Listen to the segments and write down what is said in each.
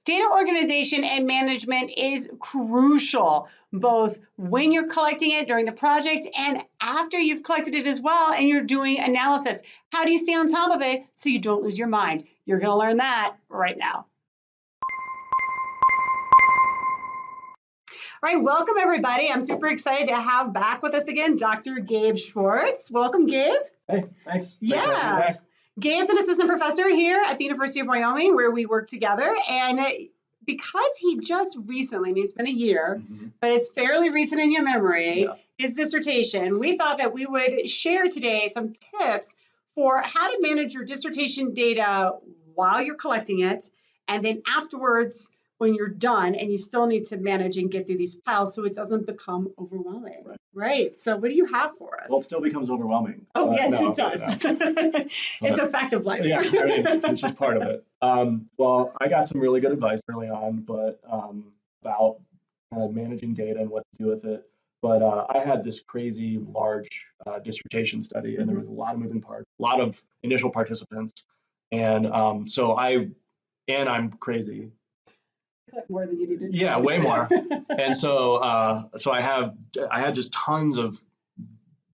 Data organization and management is crucial, both when you're collecting it during the project and after you've collected it as well and you're doing analysis. How do you stay on top of it so you don't lose your mind? You're going to learn that right now. All right, welcome everybody. I'm super excited to have back with us again Dr. Gabe Schwartz. Welcome, Gabe. Hey, thanks. Yeah. Gabe's an assistant professor here at the University of Wyoming where we work together. And because he just recently, I mean, it's been a year, but it's fairly recent in your memory, his dissertation, we thought that we would share today some tips for how to manage your dissertation data while you're collecting it, and then afterwards, when you're done and you still need to manage and get through these piles so it doesn't become overwhelming. Right. So what do you have for us? Well, it still becomes overwhelming. Oh, yes, no, it does. No. It's a fact of life. Yeah, I mean, it's just part of it. Well, I got some really good advice early on, but about managing data and what to do with it. But I had this crazy large dissertation study, and there was a lot of moving parts, a lot of initial participants. And I'm crazy. More than you needed. Yeah, way more. And so I had just tons of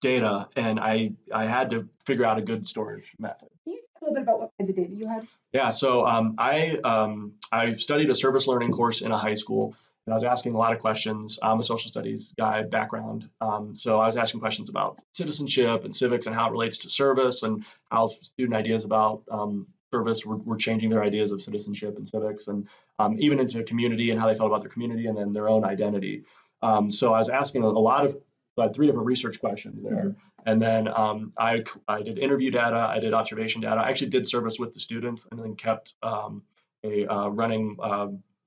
data, and I had to figure out a good storage method. Can you talk a little bit about what kinds of data you had? Yeah, so I studied a service learning course in a high school, and I was asking a lot of questions. I'm a social studies guy background, so I was asking questions about citizenship and civics and how it relates to service, and how student ideas about service were changing their ideas of citizenship and civics, and even into community and how they felt about their community and then their own identity. So I was asking I had 3 different research questions there. And then I did interview data, I did observation data. I actually did service with the students and then kept running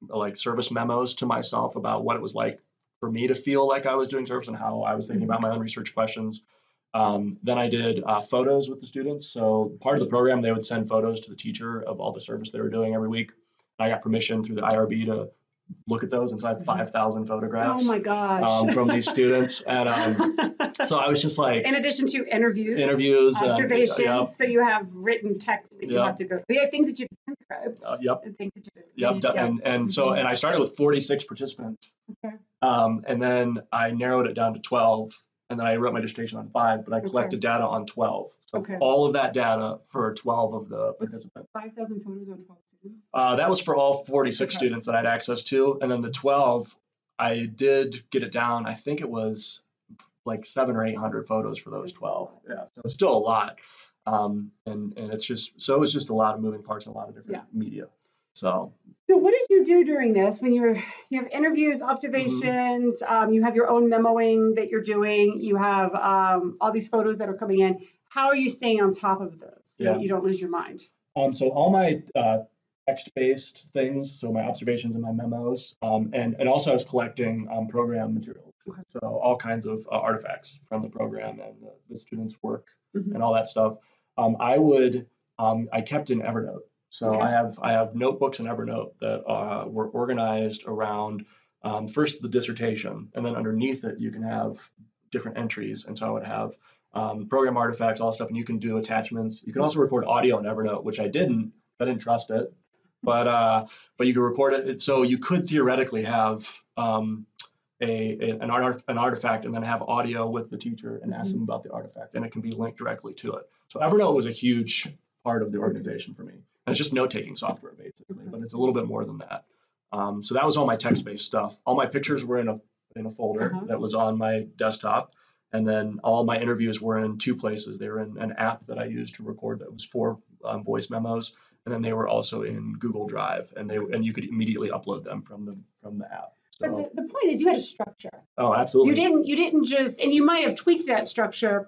like service memos to myself about what it was like for me to feel like I was doing service and how I was thinking about my own research questions. Then I did photos with the students. So part of the program, they would send photos to the teacher of all the service they were doing every week. I got permission through the IRB to look at those, and so I have 5,000 photographs. Oh my gosh. From these students, and so I was just like, in addition to interviews, observations, so you have written text that you have to go. You have things that you transcribe. And things that you do. And so I started with 46 participants, and then I narrowed it down to 12. And then I wrote my dissertation on 5, but I collected data on 12. So all of that data for 12 of the participants. 5,000 photos on 12 students? That was for all 46 students that I had access to. And then the 12, I did get it down. I think it was like 700 or 800 photos for those 12. Yeah, so it's still a lot. And it's just, so it was just a lot of moving parts and a lot of different media. So what did you do during this when you have interviews, observations, you have your own memoing that you're doing, you have all these photos that are coming in. How are you staying on top of this so that you don't lose your mind? So all my text-based things, so my observations and my memos, and also I was collecting program materials. So all kinds of artifacts from the program and the students' work and all that stuff. I kept in Evernote. So I have notebooks in Evernote that were organized around first the dissertation, and then underneath it you can have different entries. And so I would have program artifacts, all that stuff, and you can do attachments. You can also record audio in Evernote, which I didn't trust it, but you can record it. So you could theoretically have an artifact and then have audio with the teacher and ask them about the artifact, and it can be linked directly to it. So Evernote was a huge part of the organization for me. And it's just note-taking software, basically, but it's a little bit more than that. So that was all my text-based stuff. All my pictures were in a folder that was on my desktop, and then all my interviews were in 2 places. They were in an app that I used to record that was for voice memos, and then they were also in Google Drive, and you could immediately upload them from the app. So, but the point is, you had a structure. Oh, absolutely. You didn't just, and you might have tweaked that structure.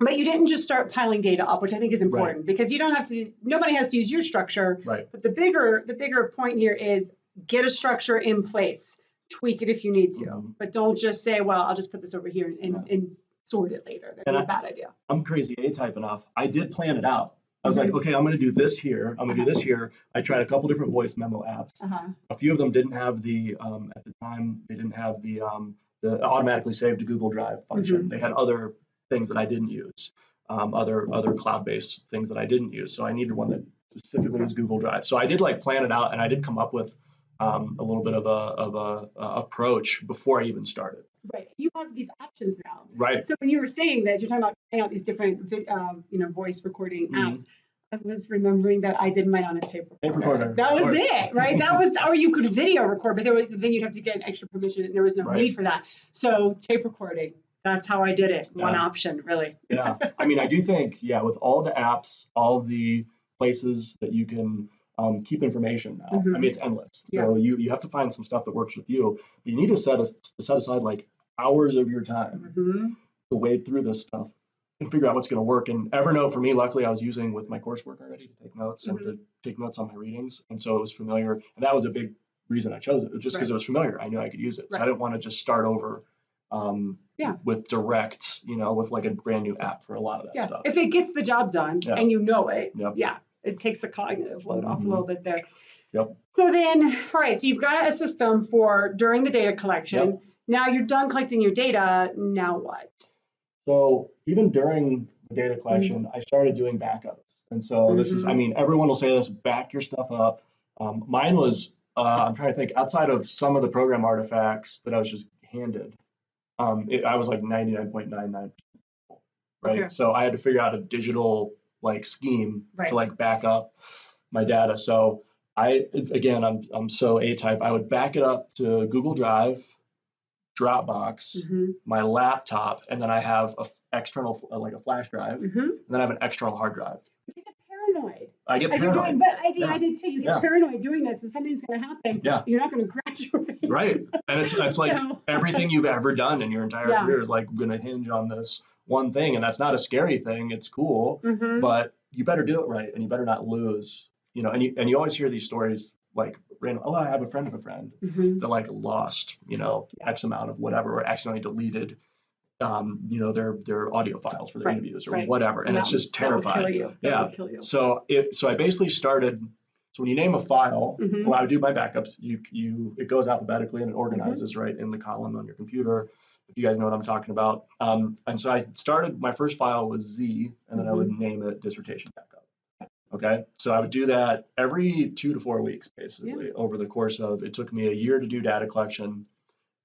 But you didn't just start piling data up, which I think is important because you don't have to. Nobody has to use your structure. But the bigger point here is get a structure in place. Tweak it if you need to, but don't just say, "Well, I'll just put this over here and sort it later." That's a bad idea. I'm crazy A-type enough. I did plan it out. I was like, okay, I'm going to do this here. I'm going to do this here. I tried a couple different voice memo apps. A few of them didn't have the at the time they didn't have the automatically saved to Google Drive function. They had other things that I didn't use, other cloud-based things that I didn't use. So I needed one that specifically was Google Drive. So I did plan it out, and I did come up with a little bit of a approach before I even started. Right. You have these options now. Right. So when you were saying this, you're talking about trying out these different, voice recording apps. I was remembering that I did mine on a tape recorder. That was it, right? That was, or you could video record, but then you'd have to get an extra permission, and there was no need for that. So tape recording, that's how I did it. One option, really. Yeah. I mean, I do think, with all the apps, all the places that you can keep information now. I mean, it's endless. So you have to find some stuff that works with you, but you need to set aside like hours of your time to wade through this stuff and figure out what's going to work. And Evernote for me, luckily, I was using with my coursework already to take notes and to take notes on my readings. And so it was familiar. And that was a big reason I chose it, just because it was familiar. I knew I could use it. So I didn't want to just start over with direct, with like a brand new app for a lot of that stuff. If it gets the job done and you know it, it takes the cognitive load off a little bit there. Yep. So then, all right, so you've got a system for during the data collection. Yep. Now you're done collecting your data. Now what? So even during the data collection, I started doing backups. And so this is, I mean, everyone will say this, back your stuff up. Mine was, I'm trying to think, outside of some of the program artifacts that I was just handed, I was like 99.99%. Right. Okay. So I had to figure out a digital scheme to back up my data. So I'm so A-type. I would back it up to Google Drive, Dropbox, my laptop, and then I have a external like a flash drive, and then I have an external hard drive. You get paranoid. I get paranoid. But I did too. You get paranoid doing this, and something's going to happen. Yeah. You're not going to graduate. Right. And it's like everything you've ever done in your entire career is going to hinge on this one thing, and that's not a scary thing. It's cool, but you better do it right, and you better not lose. And you always hear these stories like random. Oh, I have a friend of a friend that lost X amount of whatever, or accidentally deleted their audio files for their interviews or whatever, and it's just terrifying. That will kill you. So I basically started. So when you name a file, when I would do my backups, it goes alphabetically and it organizes right in the column on your computer. If you guys know what I'm talking about. And so I started, my first file was Z, and then I would name it dissertation backup. Okay. So I would do that every 2 to 4 weeks, basically, over the course of, it took me a year to do data collection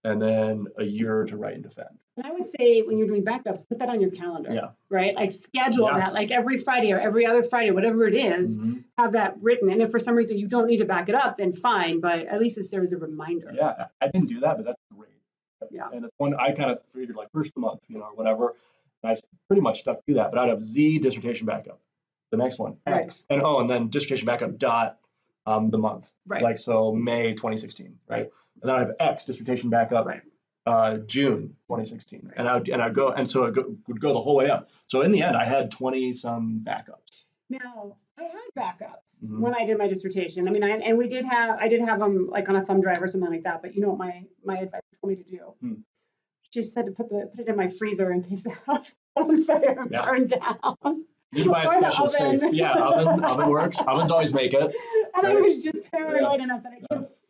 and then a year to write and defend. And I would say when you're doing backups, put that on your calendar, right? Like schedule that, like every Friday or every other Friday, whatever it is, have that written. And if for some reason you don't need to back it up, then fine, but at least it's there as a reminder. Yeah, I didn't do that, but that's great. Yeah. And it's one I kind of figured first of the month, or whatever. And I pretty much stuck to that, but I'd have Z dissertation backup. The next one, X, and then dissertation backup dot the month, right? So May 2016, right? And then I have X dissertation backup, June 2016, and I'd go, and so it would go the whole way up. So in the end, I had 20 some backups. Now I had backups when I did my dissertation. I mean, I did have them on a thumb drive or something like that. But you know what my advisor told me to do? She said to put it in my freezer in case the house on fire and burn down. You need to buy a special safe. Yeah, oven works. Ovens always make it. And I was just paranoid enough that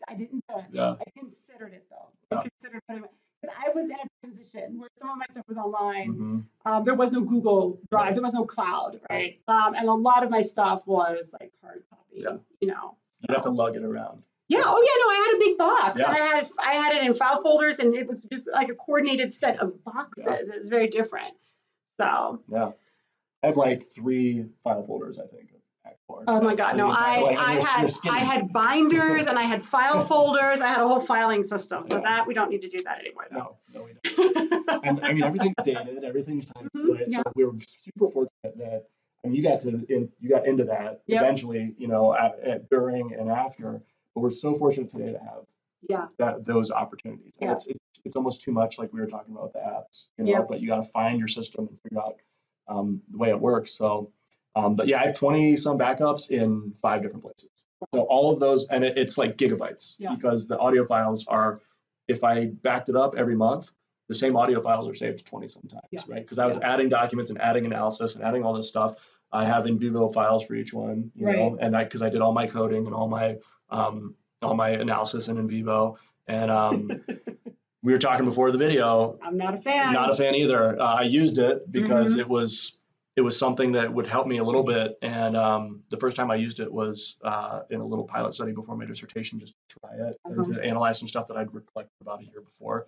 I didn't do it. Yeah. I considered it though. I considered putting it, because I was in a transition where some of my stuff was online. There was no Google Drive. There was no cloud, right? And a lot of my stuff was hard copy. Yeah. You'd have to lug it around. Yeah. Oh yeah. No, I had a big box, and I had it in file folders, and it was just like a coordinated set of boxes. Yeah. It was very different. So. Yeah. I have 3 file folders, I think. Oh my God, no! I had binders and I had file folders. I had a whole filing system, so that we don't need to do that anymore. Though. No, we don't. And I mean, everything's dated, everything's time fluid. So we were super fortunate that you got into that eventually, during and after. But we're so fortunate today to have those opportunities. And it's almost too much, like we were talking about with the apps, but you got to find your system and figure out the way it works. So, but I have 20 some backups in 5 different places. So all of those, and it's like gigabytes because the audio files are, if I backed it up every month, the same audio files are saved 20 sometimes, right? Because I was adding documents and adding analysis and adding all this stuff. I have in vivo files for each one, you know, and because I did all my coding and all my analysis in vivo, and we were talking before the video. I'm not a fan. Not a fan either. I used it because it was it was something that would help me a little bit. And the first time I used it was in a little pilot study before my dissertation, just to try it and to analyze some stuff that I'd collected about a year before.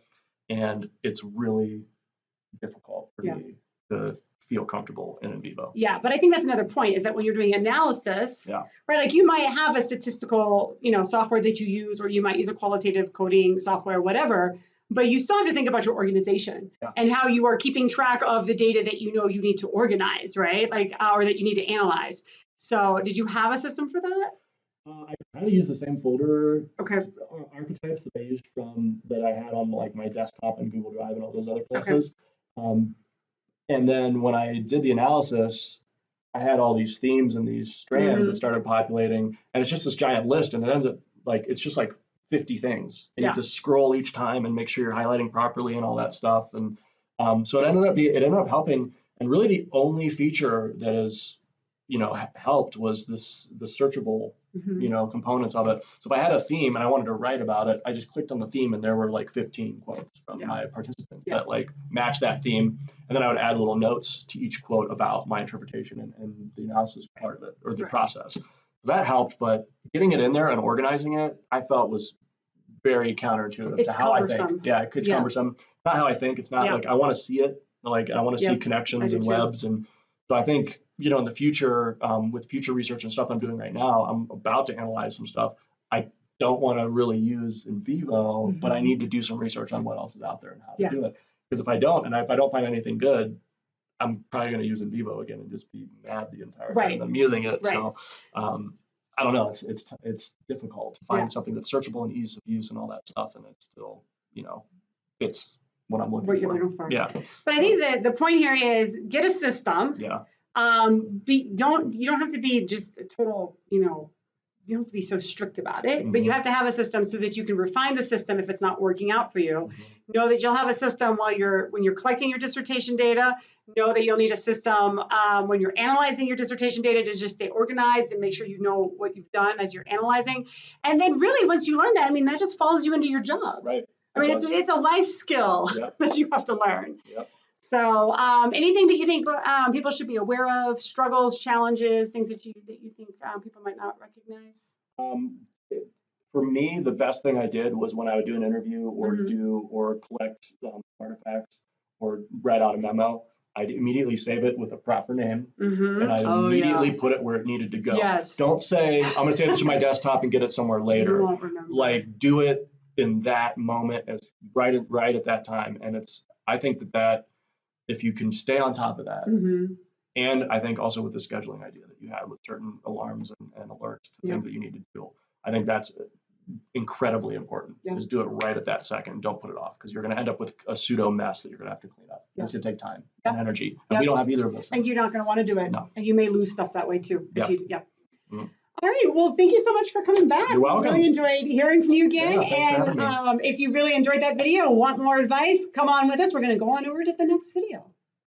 And it's really difficult for me to feel comfortable in vivo. Yeah, but I think that's another point, is that when you're doing analysis, right, like you might have a statistical, software that you use, or you might use a qualitative coding software, whatever, but you still have to think about your organization and how you are keeping track of the data that you need to organize, right? Like, or that you need to analyze. So did you have a system for that? I kind of use the same folder archetypes that I used that I had on like my desktop and Google Drive and all those other places. And then when I did the analysis, I had all these themes and these strands that started populating, and it's just this giant list, and it ends up it's just like 50 things. And you have to scroll each time and make sure you're highlighting properly and all that stuff. And so it ended up helping. And really the only feature that is, helped was the searchable, components of it. So if I had a theme and I wanted to write about it, I just clicked on the theme, and there were like 15 quotes from my participants that like matched that theme. And then I would add little notes to each quote about my interpretation and the analysis part of it, or the process. So that helped, but getting it in there and organizing it, I felt was very counterintuitive to how I think. Yeah, it's cumbersome. It's not how I think. It's not like I want to see it. Like I want to see connections and webs. And so I think, in the future, with future research and stuff I'm doing right now, I'm about to analyze some stuff I don't want to really use in vivo, but I need to do some research on what else is out there and how to do it. Because if I don't find anything good, I'm probably going to use in vivo again and just be mad the entire time I'm using it. So I don't know. It's difficult to find something that's searchable and ease of use and all that stuff, and it's still, it's what I'm looking for. You're looking for. Yeah. But I think that the point here is get a system. Yeah. You don't have to be just a total, you don't have to be so strict about it, but you have to have a system so that you can refine the system if it's not working out for you. Know that you'll have a system when you're collecting your dissertation data. Know that you'll need a system when you're analyzing your dissertation data to just stay organized and make sure you know what you've done as you're analyzing. And then really, once you learn that, that just follows you into your job. Right. It's a life skill that you have to learn. Yep. So anything that you think people should be aware of, struggles, challenges, things that you think people might not recognize? For me, the best thing I did was when I would do an interview or collect artifacts or write out a memo, I'd immediately save it with a proper name, and I'd immediately put it where it needed to go. Yes. Don't say, I'm going to save this to my desktop and get it somewhere later. You won't remember. Like, do it in that moment, as right at that time. And I think that if you can stay on top of that, and I think also with the scheduling idea that you had with certain alarms and alerts to things that you need to do, I think that's incredibly important. Is do it right at that second. Don't put it off, because you're going to end up with a pseudo mess that you're going to have to clean up. It's going to take time and energy, and we don't have either of those things. And you're not going to want to do it. No. And you may lose stuff that way too. All right. Well, thank you so much for coming back. You're welcome. Really enjoyed hearing from you again. Yeah, and if you really enjoyed that video, want more advice, come on with us. We're going to go on over to the next video.